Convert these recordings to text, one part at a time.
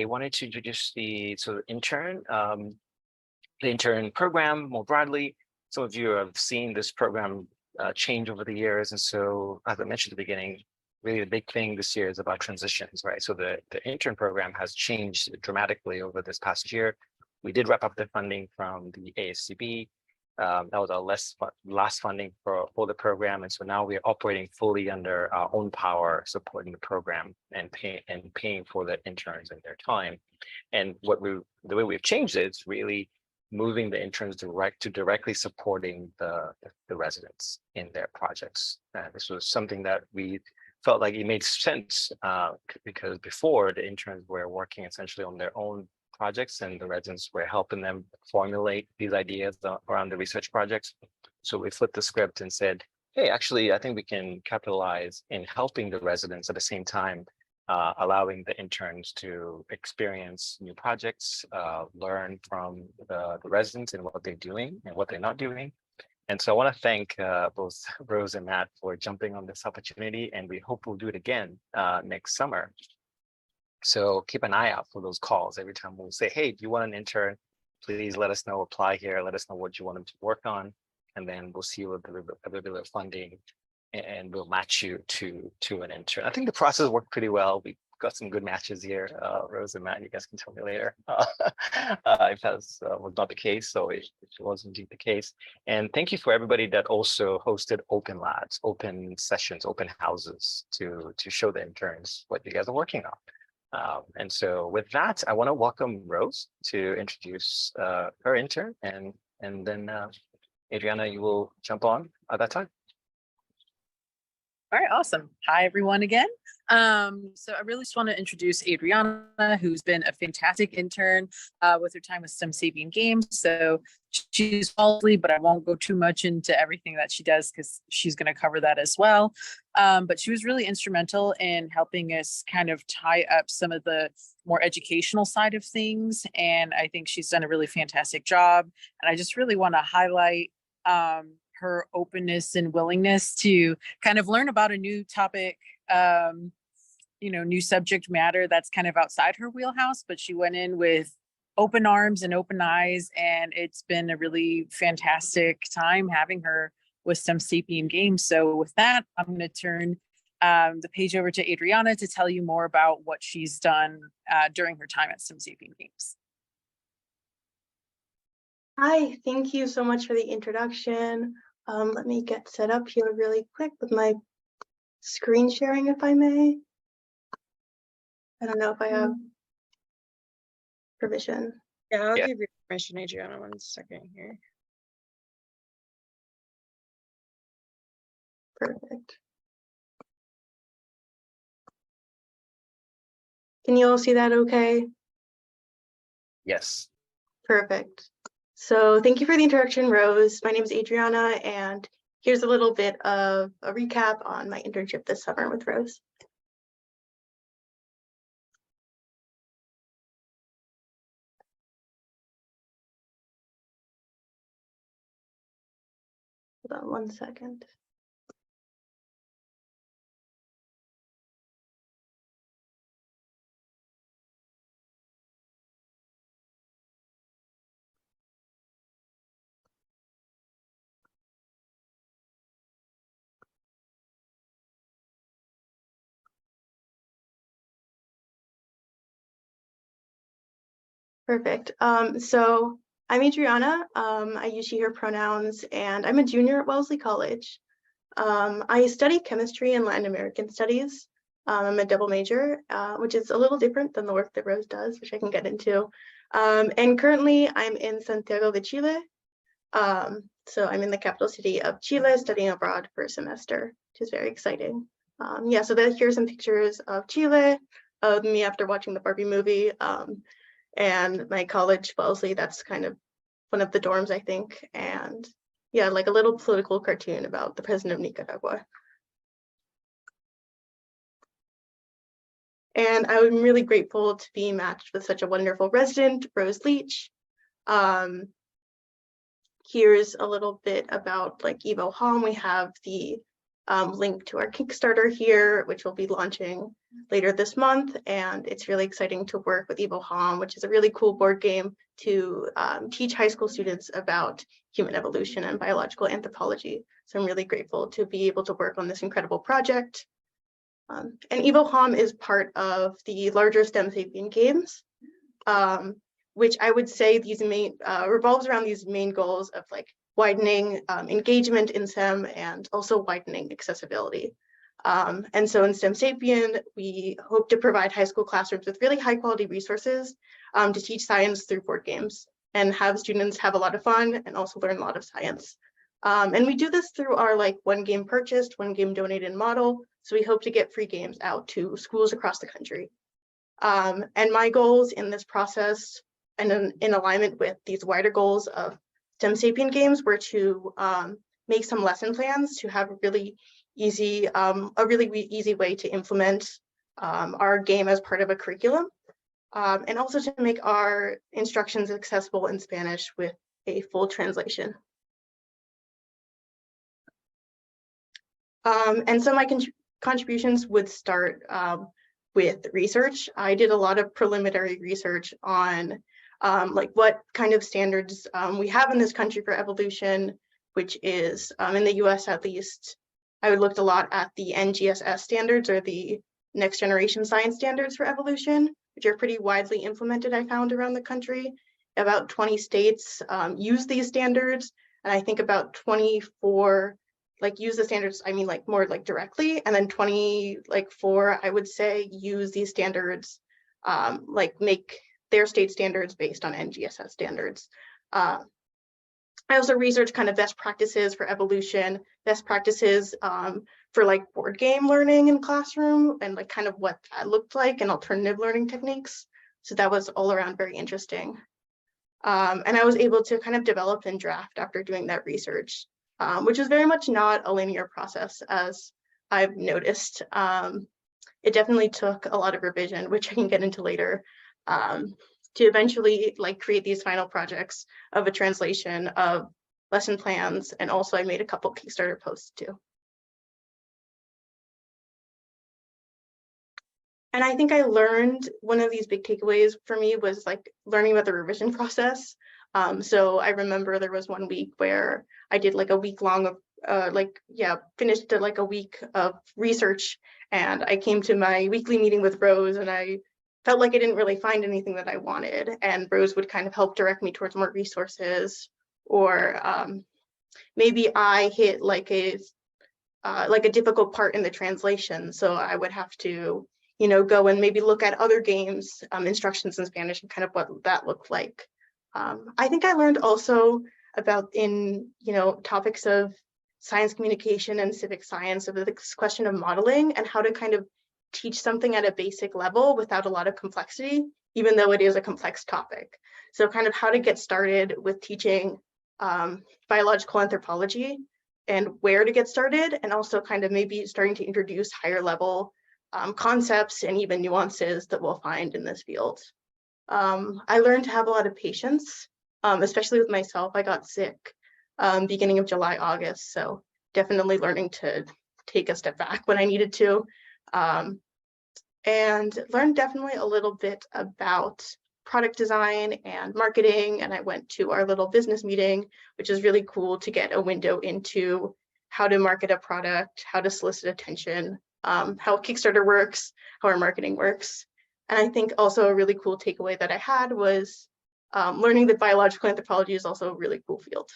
I wanted to introduce the intern program more broadly. Some of you have seen this program change over the years. And so, as I mentioned at the beginning, really the big thing this year is about transitions, right? So the intern program has changed dramatically over this past year. We did wrap up the funding from the ASCB. That was our last funding for the program. And so now we're operating fully under our own power, supporting the program and paying for the interns and their time. And the way we've changed it is really moving the interns directly supporting the residents in their projects. This was something that we felt like it made sense because before the interns were working essentially on their own projects and the residents were helping them formulate these ideas around the research projects. So we flipped the script and said, hey, actually, I think we can capitalize in helping the residents at the same time, allowing the interns to experience new projects, learn from the residents and what they're doing and what they're not doing. And so I want to thank both Rose and Matt for jumping on this opportunity, and we hope we'll do it again next summer. So keep an eye out for those calls every time we'll say, hey, do you want an intern? Please let us know, apply here, let us know what you want them to work on, and then we'll see what the available funding, and we'll match you to an intern. I think the process worked pretty well. We got some good matches here. Rose and Matt, you guys can tell me later if that was not the case. So it was indeed the case. And thank you for everybody that also hosted open labs, open sessions, open houses to show the interns what you guys are working on. And so with that, I want to welcome Rose to introduce her intern, and then Adriana, you will jump on at that time. All right, awesome. Hi, everyone again. So I really just want to introduce Adriana, who's been a fantastic intern with her time with STEM Sapien Games. So she's quality, but I won't go too much into everything that she does because she's going to cover that as well. But she was really instrumental in helping us kind of tie up some of the more educational side of things. And I think she's done a really fantastic job. And I just really want to highlight her openness and willingness to kind of learn about a new topic, new subject matter that's kind of outside her wheelhouse, but she went in with open arms and open eyes, and it's been a really fantastic time having her with STEM Sapien Games. So with that, I'm going to turn the page over to Adriana to tell you more about what she's done during her time at STEM Sapien Games. Hi, thank you so much for the introduction. Let me get set up here really quick with my screen sharing, if I may. I don't know if I have permission. Yeah, I'll give you permission, Adriana. 1 second here. Perfect. Can you all see that okay? Yes. Perfect. So thank you for the introduction, Rose. My name is Adriana, and here's a little bit of a recap on my internship this summer with Rose. Hold on 1 second. Perfect. So I'm Adriana. I use she, her pronouns, and I'm a junior at Wellesley College. I study chemistry and Latin American studies. I'm a double major, which is a little different than the work that Rose does, which I can get into. And currently I'm in Santiago de Chile. So I'm in the capital city of Chile studying abroad for a semester, which is very exciting. So here's some pictures of Chile, of me after watching the Barbie movie. And my college, Wellesley, that's kind of one of the dorms, I think. And yeah, like a little political cartoon about the president of Nicaragua. And I'm really grateful to be matched with such a wonderful resident, Rose Leach. Here's a little bit about like Evo Hom. We have the link to our Kickstarter here, which will be launching later this month. And it's really exciting to work with EvoHom, which is a really cool board game to teach high school students about human evolution and biological anthropology. So I'm really grateful to be able to work on this incredible project. And EvoHom is part of the larger STEM Sapien Games, which I would say these main revolves around these main goals of like widening engagement in STEM and also widening accessibility. And so in STEM Sapien, we hope to provide high school classrooms with really high quality resources to teach science through board games and have students have a lot of fun and also learn a lot of science. And we do this through our like one game purchased, one game donated model. So we hope to get free games out to schools across the country. And my goals in this process and in alignment with these wider goals of STEM Sapien Games were to make some lesson plans to have a really easy way to implement our game as part of a curriculum, and also to make our instructions accessible in Spanish with a full translation. And so my contributions would start with research. I did a lot of preliminary research on like what kind of standards we have in this country for evolution, which is in the US at least. I looked a lot at the NGSS standards, or the Next Generation Science Standards for Evolution, which are pretty widely implemented, I found, around the country. About 20 states use these standards, and I think about 24 like use the standards, I mean like more like directly, and then 24, I would say, use these standards, like make their state standards based on NGSS standards. I also researched kind of best practices for evolution, best practices for like board game learning in classroom, and like kind of what that looked like, and alternative learning techniques. So that was all around very interesting. And I was able to kind of develop and draft after doing that research, which is very much not a linear process, as I've noticed. It definitely took a lot of revision, which I can get into later, to eventually like create these final projects of a translation of lesson plans. And also I made a couple Kickstarter posts too. And I think I learned one of these big takeaways for me was like learning about the revision process. So I remember there was one week where I did like a week long of finished like a week of research, and I came to my weekly meeting with Rose, and I felt like I didn't really find anything that I wanted, and Rose would kind of help direct me towards more resources, or maybe I hit like a difficult part in the translation, so I would have to, you know, go and maybe look at other games, instructions in Spanish, and kind of what that looked like. I think I learned also about topics of science communication and civic science, of this question of modeling and how to kind of teach something at a basic level without a lot of complexity, even though it is a complex topic. So kind of how to get started with teaching biological anthropology, and where to get started, and also kind of maybe starting to introduce higher level concepts and even nuances that we'll find in this field. I learned to have a lot of patience, especially with myself. I got sick beginning of July, August, so definitely learning to take a step back when I needed to. And learned definitely a little bit about product design and marketing. And I went to our little business meeting, which is really cool to get a window into how to market a product, how to solicit attention, how Kickstarter works, how our marketing works. And I think also a really cool takeaway that I had was learning that biological anthropology is also a really cool field.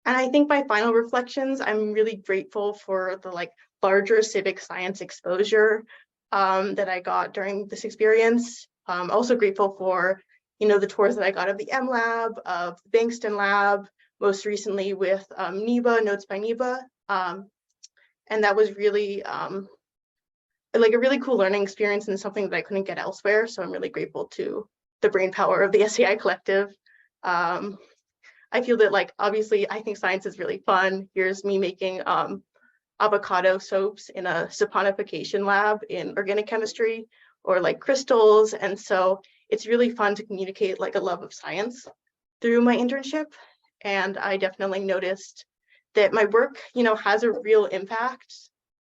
And I think my final reflections, I'm really grateful for the like larger civic science exposure that I got during this experience. Also grateful for, the tours that I got of the M Lab, of the Bankston Lab, most recently with NEBA, Notes by NEBA. And that was really like a really cool learning experience and something that I couldn't get elsewhere. So I'm really grateful to the brain power of the SAI collective. I feel that, like, obviously I think science is really fun. Here's me making avocado soaps in a saponification lab in organic chemistry, or like crystals. And so it's really fun to communicate like a love of science through my internship. and I definitely noticed that my work, has a real impact.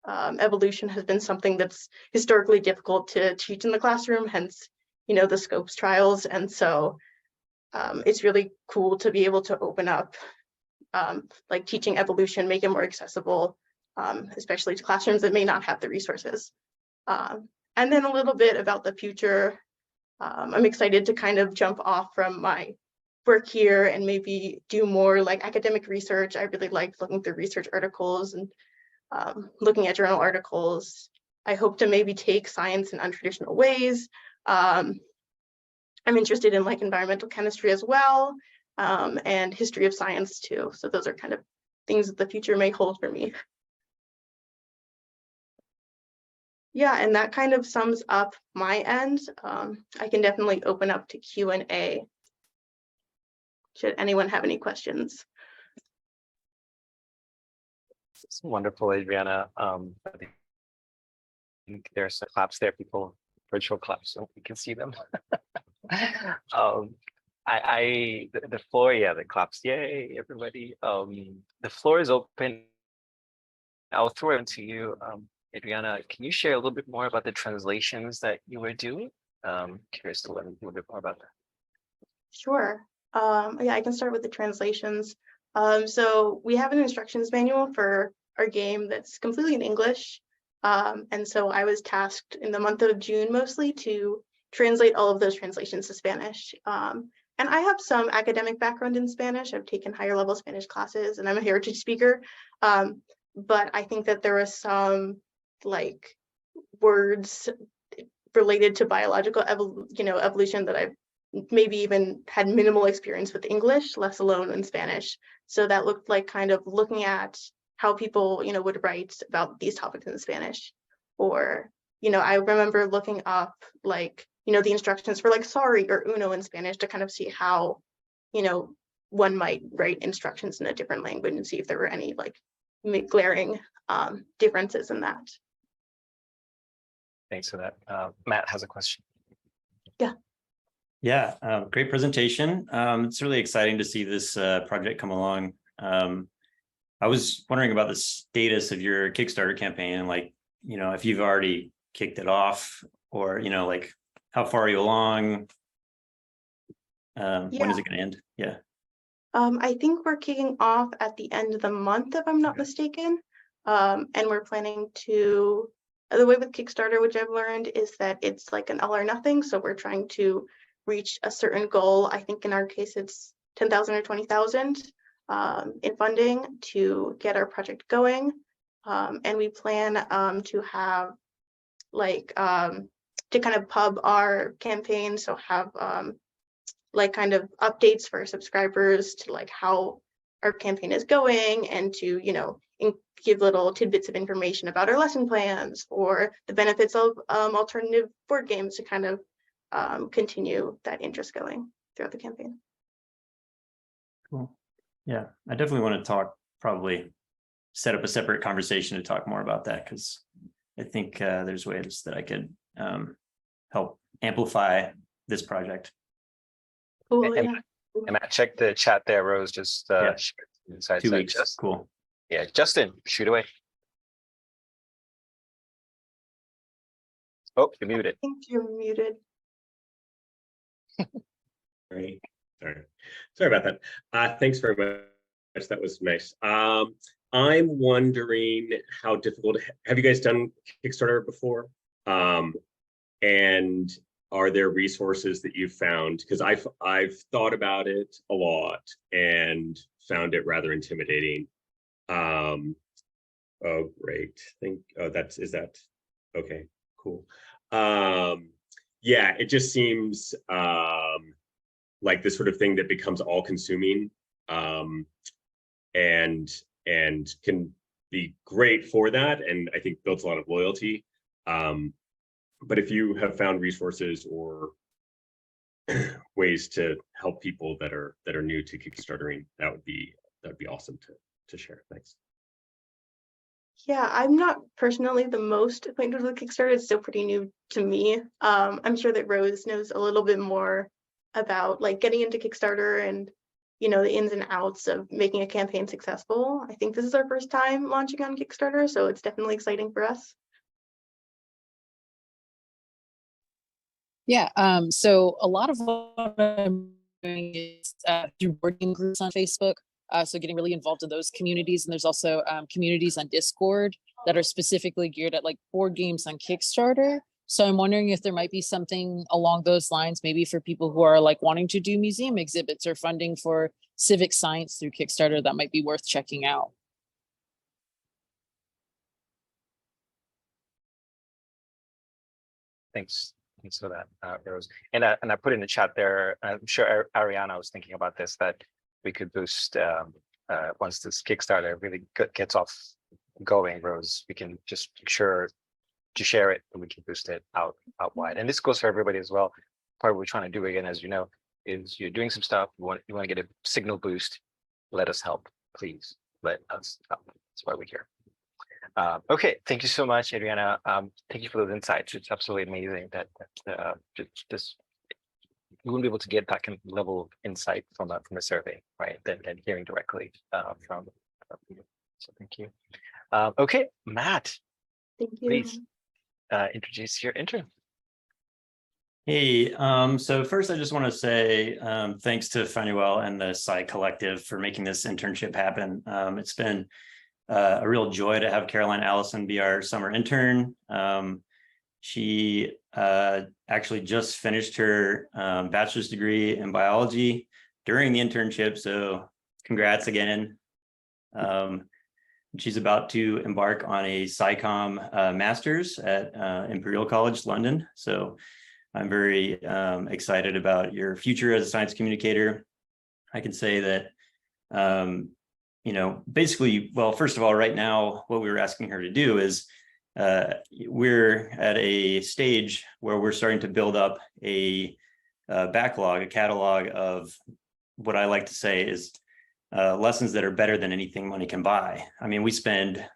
Evolution has been something that's historically difficult to teach in the classroom, hence, the scopes trials. And so it's really cool to be able to open up like teaching evolution, make it more accessible, especially to classrooms that may not have the resources. And then a little bit about the future. I'm excited to kind of jump off from my work here and maybe do more like academic research. I really like looking through research articles and looking at journal articles. I hope to maybe take science in untraditional ways. I'm interested in like environmental chemistry as well, and history of science too. So those are kind of things that the future may hold for me. Yeah, and that kind of sums up my end. I can definitely open up to Q&A. Should anyone have any questions? It's wonderful, Adriana. I think there's some claps there, people, virtual claps, so we can see them. The floor, yeah, the claps, yay, everybody. The floor is open. I'll throw it to you, Adriana. Can you share a little bit more about the translations that you were doing? Curious to learn a little bit more about that. Sure. Yeah, I can start with the translations. So we have an instructions manual for our game that's completely in English. And so I was tasked in the month of June mostly to translate all of those translations to Spanish. And I have some academic background in Spanish. I've taken higher level Spanish classes and I'm a heritage speaker. But I think that there are some like words related to biological evolution that I've maybe even had minimal experience with English, less alone in Spanish. So that looked like kind of looking at how people, would write about these topics in Spanish. Or, I remember looking up like, the instructions for like sorry or uno in Spanish to kind of see how, one might write instructions in a different language and see if there were any like glaring differences in that. Thanks for that. Matt has a question. Yeah, great presentation. It's really exciting to see this project come along. I was wondering about the status of your Kickstarter campaign, like, if you've already kicked it off or, like how far are you along? When is it going to end? Yeah. I think we're kicking off at the end of the month, if I'm not mistaken. And we're planning to, the way with Kickstarter, which I've learned, is that it's like an all or nothing. So we're trying to reach a certain goal. I think in our case, it's 10,000 or 20,000 in funding to get our project going. And we plan to have like, to kind of pub our campaign. So have like kind of updates for subscribers to like how our campaign is going and to, give little tidbits of information about our lesson plans or the benefits of alternative board games to kind of continue that interest going throughout the campaign. Cool. Yeah, I definitely want to probably set up a separate conversation to talk more about that, because I think there's ways that I could help amplify this project. Cool, And, yeah. and Matt, check the chat there. Rose just Yeah. inside. 2 weeks. Just, Cool. yeah, Justin, shoot away. Oh, you're muted. I think you're muted. Sorry about that. Thanks very much. That was nice. I'm wondering how difficult. Have you guys done Kickstarter before? And are there resources that you've found? Because I've thought about it a lot and found it rather intimidating. Oh, great. Is that okay? Cool. Yeah, it just seems like this sort of thing that becomes all-consuming, and can be great for that, and I think builds a lot of loyalty. But if you have found resources or ways to help people that are new to Kickstartering, that'd be awesome to share. Thanks. Yeah, I'm not personally the most acquainted with Kickstarter. It's still pretty new to me. I'm sure that Rose knows a little bit more about like getting into Kickstarter and the ins and outs of making a campaign successful. I think this is our first time launching on Kickstarter, so it's definitely exciting for us. Yeah, so a lot of what I'm doing is through working groups on Facebook. So getting really involved in those communities. And there's also communities on Discord that are specifically geared at like board games on Kickstarter. So I'm wondering if there might be something along those lines, maybe for people who are like wanting to do museum exhibits or funding for civic science through Kickstarter, that might be worth checking out. Thanks for that, Rose. And I put in the chat there, I'm sure Ariana was thinking about this, that we could boost once this Kickstarter really gets off going, Rose, we can just make sure to share it and we can boost it out wide. And this goes for everybody as well. Part of what we're trying to do, again, as you know, is you're doing some stuff, you want to get a signal boost, let us help, please let us help. That's why we're here. Okay, thank you so much, Adriana. Thank you for those insights. It's absolutely amazing that this we wouldn't be able to get that kind of level of insight from a survey, right? Than hearing directly from you. So thank you. Okay, Matt, Thank you. please introduce your intern. Hey, so first I just want to say thanks to Fanuel and the Sci Collective for making this internship happen. It's been a real joy to have Caroline Allison be our summer intern. She actually just finished her bachelor's degree in biology during the internship, so congrats again. She's about to embark on a SciComm master's at Imperial College London, so I'm very excited about your future as a science communicator. I can say that basically, well, first of all, right now, what we were asking her to do is we're at a stage where we're starting to build up a backlog, a catalog of what I like to say is lessons that are better than anything money can buy. I mean, we spend,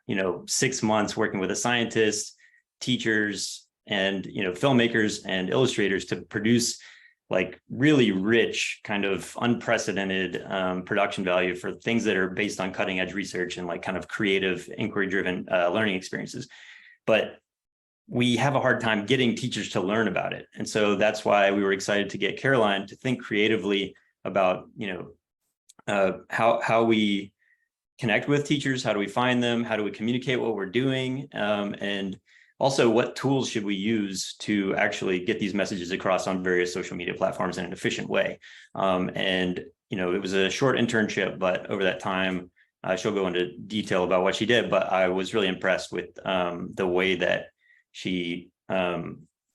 6 months working with a scientist, teachers, and, filmmakers and illustrators to produce like really rich, kind of unprecedented production value for things that are based on cutting edge research and like kind of creative, inquiry driven learning experiences. But we have a hard time getting teachers to learn about it. And so that's why we were excited to get Caroline to think creatively about, how we connect with teachers, how do we find them, how do we communicate what we're doing, and also what tools should we use to actually get these messages across on various social media platforms in an efficient way. It was a short internship, but over that time, she'll go into detail about what she did, but I was really impressed with the way that she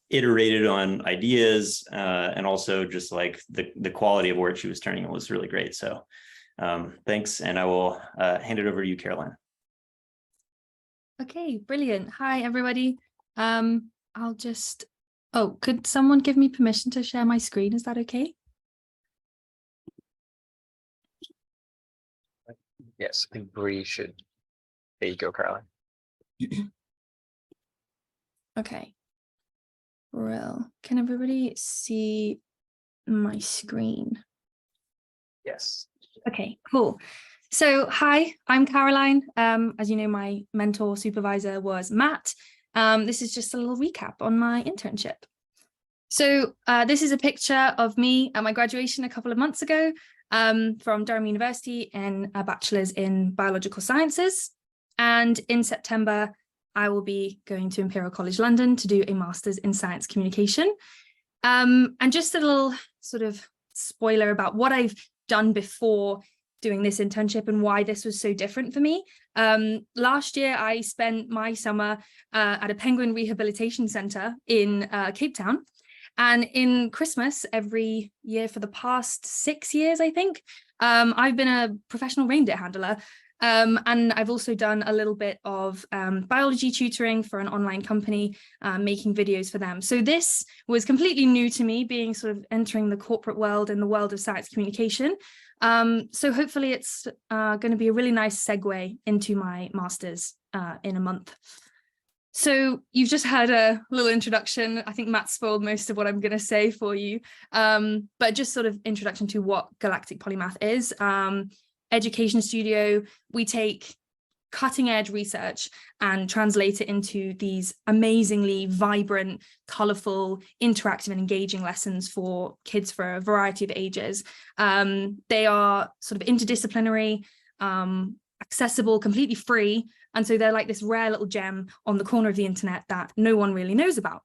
iterated on ideas and also just like the quality of work she was turning. It was really great. So thanks. And I will hand it over to you, Caroline. Okay, brilliant. Hi, everybody. Could someone give me permission to share my screen? Is that okay? Yes, I think Bree should. There you go, Caroline. Okay. Well, can everybody see my screen? Yes. Okay, cool. So, hi, I'm Caroline. As you know, my mentor supervisor was Matt. This is just a little recap on my internship. So this is a picture of me at my graduation a couple of months ago from Durham University in a bachelor's in biological sciences. And in September, I will be going to Imperial College London to do a master's in science communication. And just a little sort of spoiler about what I've done before doing this internship and why this was so different for me. Last year, I spent my summer at a penguin rehabilitation centre in Cape Town. And in Christmas, every year for the past 6 years, I think, I've been a professional reindeer handler. And I've also done a little bit of biology tutoring for an online company, making videos for them. So this was completely new to me, being sort of entering the corporate world and the world of science communication. So hopefully it's going to be a really nice segue into my master's in a month. So you've just had a little introduction. I think Matt spoiled most of what I'm going to say for you, but just sort of introduction to what Galactic Polymath is. Education Studio, we take cutting edge research and translate it into these amazingly vibrant, colorful, interactive and engaging lessons for kids for a variety of ages. They are sort of interdisciplinary, accessible, completely free. And so they're like this rare little gem on the corner of the internet that no one really knows about.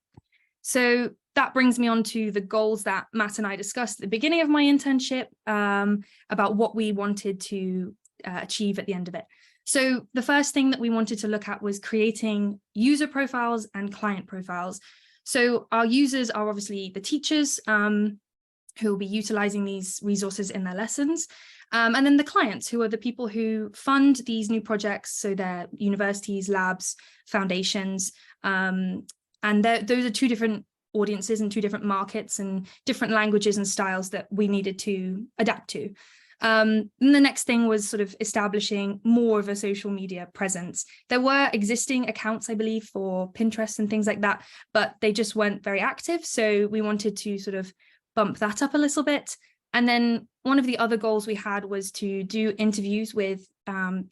So that brings me on to the goals that Matt and I discussed at the beginning of my internship, about what we wanted to achieve at the end of it. So the first thing that we wanted to look at was creating user profiles and client profiles. So our users are obviously the teachers who will be utilizing these resources in their lessons. And then the clients, who are the people who fund these new projects. So they're universities, labs, foundations. And those are two different audiences and two different markets and different languages and styles that we needed to adapt to. And the next thing was sort of establishing more of a social media presence. There were existing accounts, I believe, for Pinterest and things like that, but they just weren't very active. So we wanted to sort of bump that up a little bit. And then one of the other goals we had was to do interviews with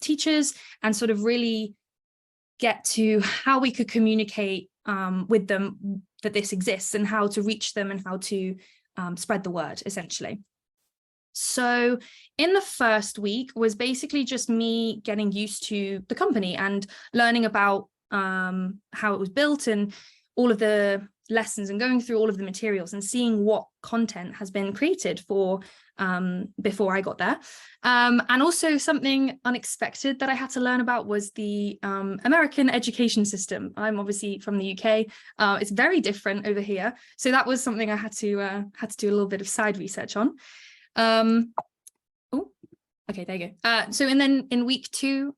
teachers and sort of really get to how we could communicate with them that this exists and how to reach them and how to spread the word, essentially. So in the first week was basically just me getting used to the company and learning about how it was built and all of the lessons and going through all of the materials and seeing what content has been created for before I got there. And also something unexpected that I had to learn about was the American education system. I'm obviously from the UK. It's very different over here. So that was something I had to do a little bit of side research on. Okay, there you go. So and then in week 2,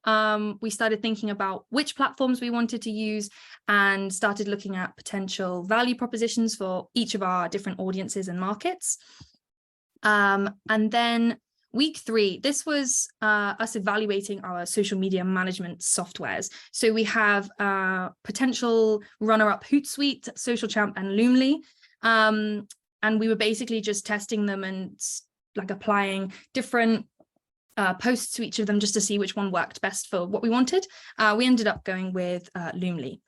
we started thinking about which platforms we wanted to use and started looking at potential value propositions for each of our different audiences and markets. And then week 3, this was us evaluating our social media management softwares. So we have potential runner-up Hootsuite, Social Champ, and Loomly. And we were basically just testing them and like applying different posts to each of them just to see which one worked best for what we wanted. We ended up going with Loomly.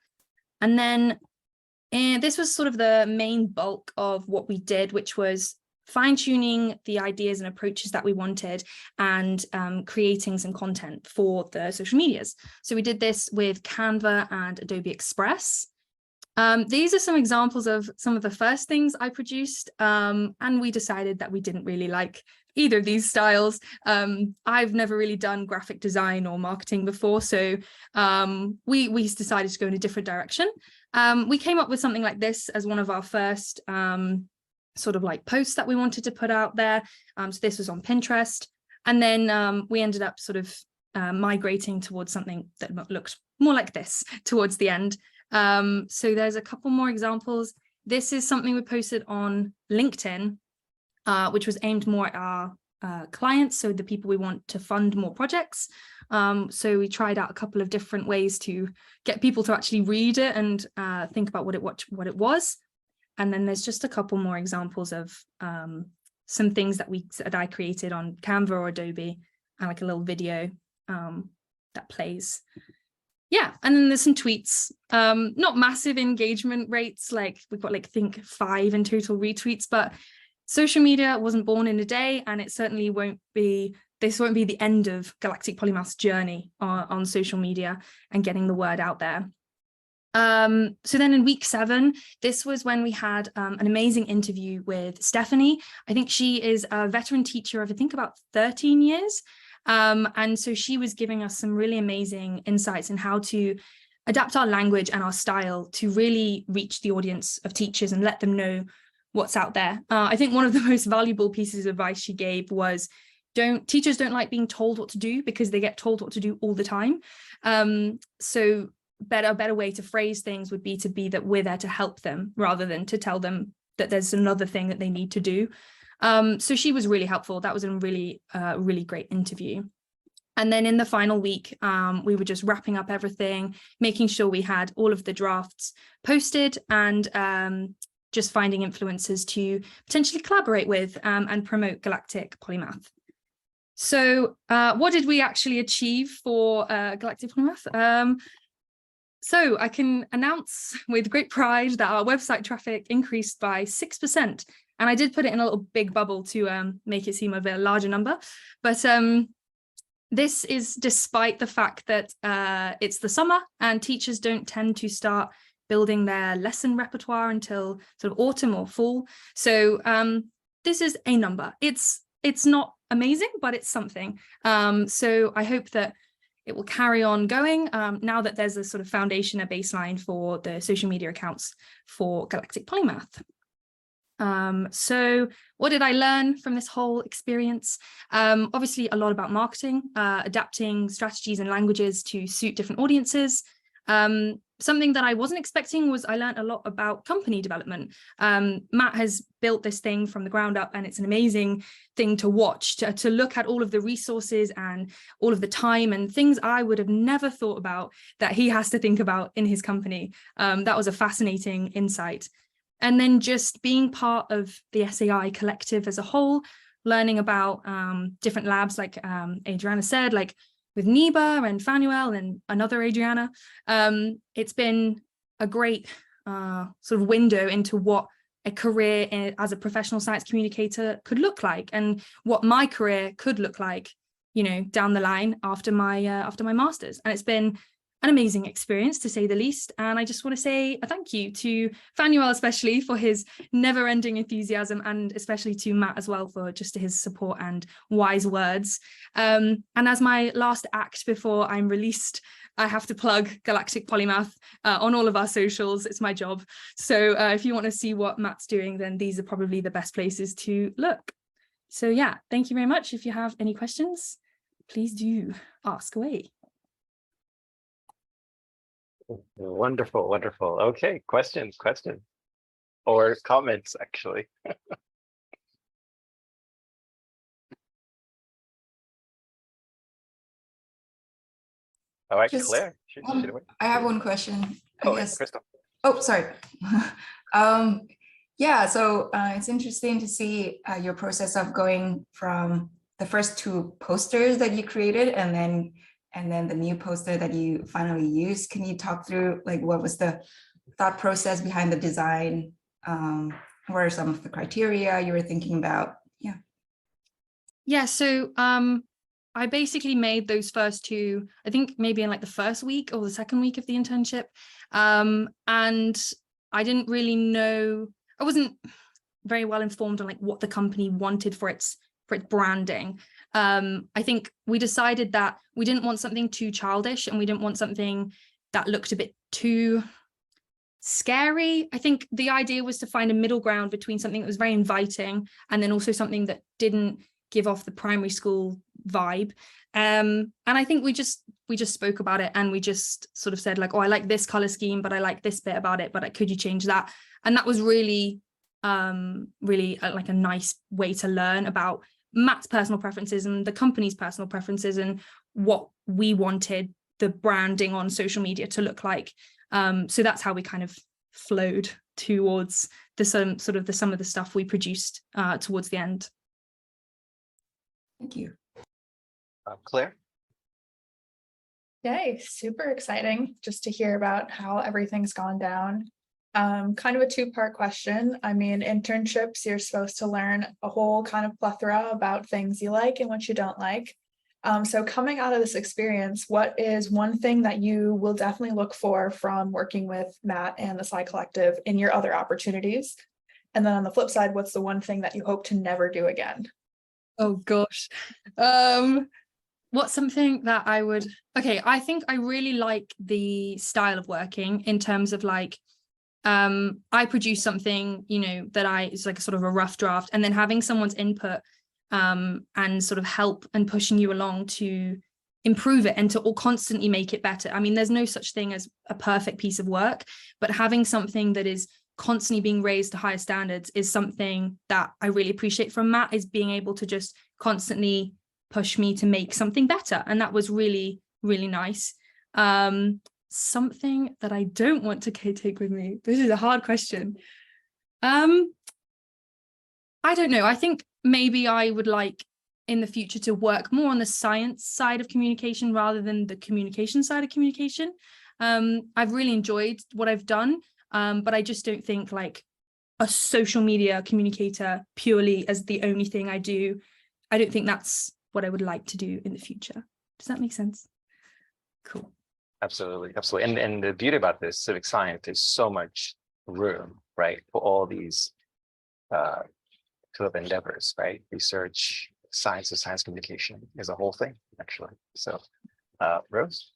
And then this was sort of the main bulk of what we did, which was fine-tuning the ideas and approaches that we wanted and creating some content for the social medias. So we did this with Canva and Adobe Express. These are some examples of some of the first things I produced, and we decided that we didn't really like either of these styles. I've never really done graphic design or marketing before, so we decided to go in a different direction. We came up with something like this as one of our first sort of like posts that we wanted to put out there. So this was on Pinterest, and then we ended up sort of migrating towards something that looked more like this towards the end. So there's a couple more examples. This is something we posted on LinkedIn, which was aimed more at our clients, so the people we want to fund more projects. So we tried out a couple of different ways to get people to actually read it and think about what it was. And then there's just a couple more examples of some things that I created on Canva or Adobe, and like a little video that plays. Yeah, and then there's some tweets, not massive engagement rates, like we've got like I think 5 in total retweets, but social media wasn't born in a day, and it certainly won't be the end of Galactic Polymath's journey on social media and getting the word out there. So then in week 7, this was when we had an amazing interview with Stephanie. I think she is a veteran teacher of I think about 13 years. And so she was giving us some really amazing insights in how to adapt our language and our style to really reach the audience of teachers and let them know what's out there. I think one of the most valuable pieces of advice she gave was teachers don't like being told what to do because they get told what to do all the time. So a better way to phrase things would be that we're there to help them rather than to tell them that there's another thing that they need to do. So she was really helpful. That was a really great interview. And then in the final week, we were just wrapping up everything, making sure we had all of the drafts posted, and just finding influencers to potentially collaborate with and promote Galactic Polymath. So what did we actually achieve for Galactic Polymath? So I can announce with great pride that our website traffic increased by 6%. And I did put it in a little big bubble to make it seem a bit larger number. But this is despite the fact that it's the summer and teachers don't tend to start building their lesson repertoire until sort of autumn or fall. So this is a number. It's not amazing, but it's something. So I hope that it will carry on going now that there's a sort of foundation, a baseline for the social media accounts for Galactic Polymath. So what did I learn from this whole experience? Obviously a lot about marketing, adapting strategies and languages to suit different audiences. Something that I wasn't expecting was I learned a lot about company development. Matt has built this thing from the ground up, and it's an amazing thing to watch, to look at all of the resources and all of the time and things I would have never thought about that he has to think about in his company. That was a fascinating insight. And then just being part of the SAI collective as a whole, learning about different labs, like Adriana said, like with Niba and Fanuel and another Adriana. It's been a great sort of window into what a career as a professional science communicator could look like, and what my career could look like, you know, down the line after my master's. And it's been an amazing experience, to say the least. And I just want to say a thank you to Fanuel, especially for his never-ending enthusiasm, and especially to Matt as well for just his support and wise words. And as my last act before I'm released, I have to plug Galactic Polymath on all of our socials. It's my job. So if you want to see what Matt's doing, then these are probably the best places to look. So yeah, thank you very much. If you have any questions, please do ask away. Wonderful, wonderful. Okay, questions or comments, actually. All right, Claire. Shoot away. I have one question. I guess. Crystal. Oh, sorry. Yeah, so it's interesting to see your process of going from the first two posters that you created and then the new poster that you finally used. Can you talk through, like, what was the thought process behind the design? What are some of the criteria you were thinking about? Yeah, so I basically made those first two, I think maybe in like the first week or the second week of the internship. And I didn't really know, I wasn't very well informed on like what the company wanted for its branding. I think we decided that we didn't want something too childish, and we didn't want something that looked a bit too scary. I think the idea was to find a middle ground between something that was very inviting and then also something that didn't give off the primary school vibe. And I think we just spoke about it, and we just sort of said like, oh, I like this color scheme, but I like this bit about it, but could you change that? And that was really like a nice way to learn about Matt's personal preferences and the company's personal preferences and what we wanted the branding on social media to look like. So that's how we kind of flowed towards the some of the stuff we produced towards the end. Thank you. Claire? Yay, super exciting just to hear about how everything's gone down. Kind of a two-part question. I mean, internships, you're supposed to learn a whole kind of plethora about things you like and what you don't like. So coming out of this experience, what is one thing that you will definitely look for from working with Matt and the Sci Collective in your other opportunities? And then on the flip side, what's the one thing that you hope to never do again? Oh gosh. What's something that I would, okay, I think I really like the style of working in terms of like, I produce something, you know, that it's like a sort of a rough draft, and then having someone's input and sort of help and pushing you along to improve it and to all constantly make it better. I mean, there's no such thing as a perfect piece of work, but having something that is constantly being raised to higher standards is something that I really appreciate from Matt, is being able to just constantly push me to make something better. And that was really, really nice. Something that I don't want to take with me. This is a hard question. I don't know. I think maybe I would like in the future to work more on the science side of communication rather than the communication side of communication. I've really enjoyed what I've done, but I just don't think like a social media communicator purely as the only thing I do. I don't think that's what I would like to do in the future. Does that make sense? Cool. Absolutely, absolutely. And the beauty about this civic science, there's so much room, right, for all these sort of endeavors, right? Research, science to science communication is a whole thing, actually. So, Rose?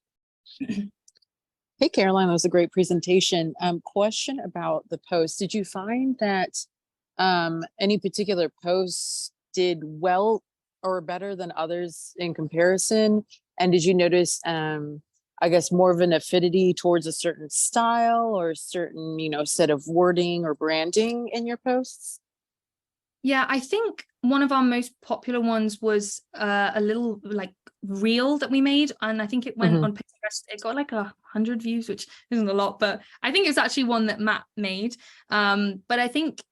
Hey, Caroline, that was a great presentation. Question about the post. Did you find that any particular posts did well or better than others in comparison? And did you notice, I guess, more of an affinity towards a certain style or a certain, set of wording or branding in your posts? Yeah, I think one of our most popular ones was a little like reel that we made, and I think it went on Pinterest. It got like 100 views, which isn't a lot, but I think it's actually one that Matt made. But I think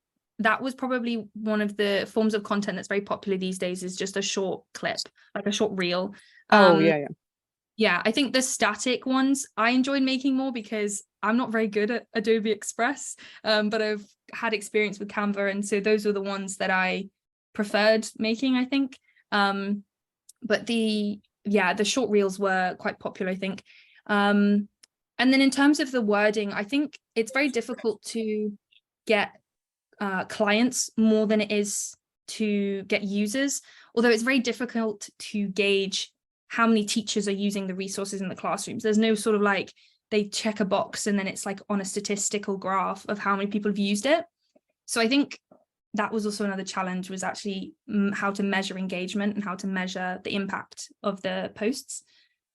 that was probably one of the forms of content that's very popular these days, is just a short clip, like a short reel. Yeah, I think the static ones I enjoyed making more because I'm not very good at Adobe Express, but I've had experience with Canva, and so those were the ones that I preferred making, I think. But the short reels were quite popular, I think. And then in terms of the wording, I think it's very difficult to get clients more than it is to get users, although it's very difficult to gauge how many teachers are using the resources in the classrooms. There's no sort of like, they check a box and then it's like on a statistical graph of how many people have used it. So I think that was also another challenge, was actually how to measure engagement and how to measure the impact of the posts.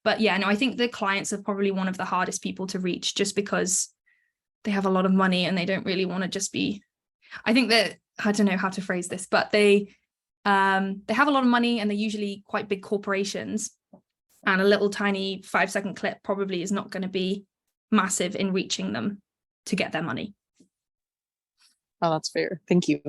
But yeah, no, I think the clients are probably one of the hardest people to reach, just because they have a lot of money and they don't really want to just be, I think that, I don't know how to phrase this, but they have a lot of money and they're usually quite big corporations, and a little tiny 5-second clip probably is not going to be massive in reaching them to get their money. Oh, that's fair. Thank you.